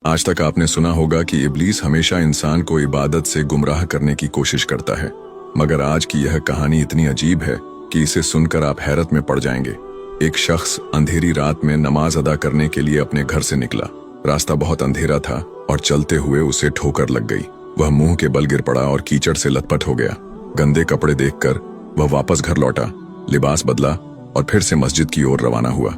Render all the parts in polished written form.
आज तक आपने सुना होगा कि इब्लीस हमेशा इंसान को इबादत से गुमराह करने की कोशिश करता है, मगर आज की यह कहानी इतनी अजीब है कि इसे सुनकर आप हैरत में पड़ जाएंगे। एक शख्स अंधेरी रात में नमाज अदा करने के लिए अपने घर से निकला। रास्ता बहुत अंधेरा था और चलते हुए उसे ठोकर लग गई। वह मुंह के बल गिर पड़ा और कीचड़ से लथपथ हो गया। गंदे कपड़े देखकर वह वापस घर लौटा, लिबास बदला और फिर से मस्जिद की ओर रवाना हुआ।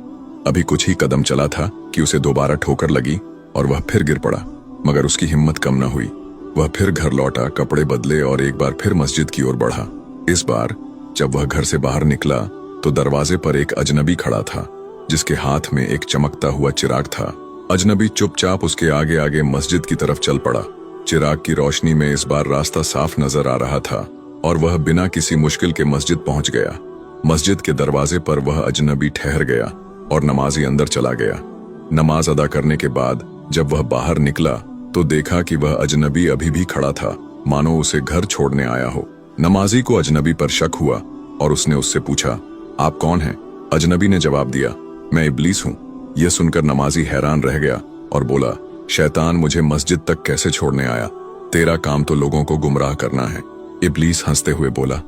अभी कुछ ही कदम चला था कि उसे दोबारा ठोकर लगी और वह फिर गिर पड़ा, मगर उसकी हिम्मत कम न हुई। वह फिर घर लौटा, कपड़े बदले और एक बार फिर मस्जिद की ओर बढ़ा। इस बार जब वह घर से बाहर निकला तो दरवाजे पर एक अजनबी खड़ा था, जिसके हाथ में एक चमकता हुआ चिराग था। अजनबी चुपचाप उसके आगे आगे मस्जिद की तरफ चल पड़ा। चिराग की रोशनी में इस बार रास्ता साफ नजर आ रहा था और वह बिना किसी मुश्किल के मस्जिद पहुंच गया। मस्जिद के दरवाजे पर वह अजनबी ठहर गया और नमाजी अंदर चला गया। नमाज अदा करने के बाद जब वह बाहर निकला तो देखा कि वह अजनबी अभी भी खड़ा था, मानो उसे घर छोड़ने आया हो। नमाजी को अजनबी पर शक हुआ और उसने उससे पूछा, आप कौन हैं? अजनबी ने जवाब दिया, मैं इब्लीस हूँ। यह सुनकर नमाजी हैरान रह गया और बोला, शैतान मुझे मस्जिद तक कैसे छोड़ने आया? तेरा काम तो लोगों को गुमराह करना है। इब्लीस हंसते हुए बोला,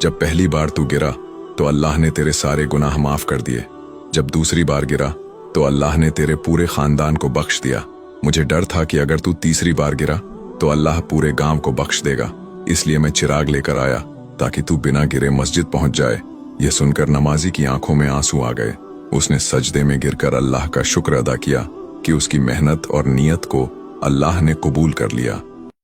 जब पहली बार तू गिरा तो अल्लाह ने तेरे सारे गुनाह माफ कर दिए। जब दूसरी बार गिरा तो अल्लाह ने तेरे पूरे खानदान को बख्श दिया। मुझे डर था कि अगर तू तीसरी बार गिरा तो अल्लाह पूरे गांव को बख्श देगा, इसलिए मैं चिराग लेकर आया ताकि तू बिना गिरे मस्जिद पहुंच जाए। यह सुनकर नमाजी की आंखों में आंसू आ गए। उसने सजदे में गिरकर अल्लाह का शुक्र अदा किया कि उसकी मेहनत और नियत को अल्लाह ने कबूल कर लिया।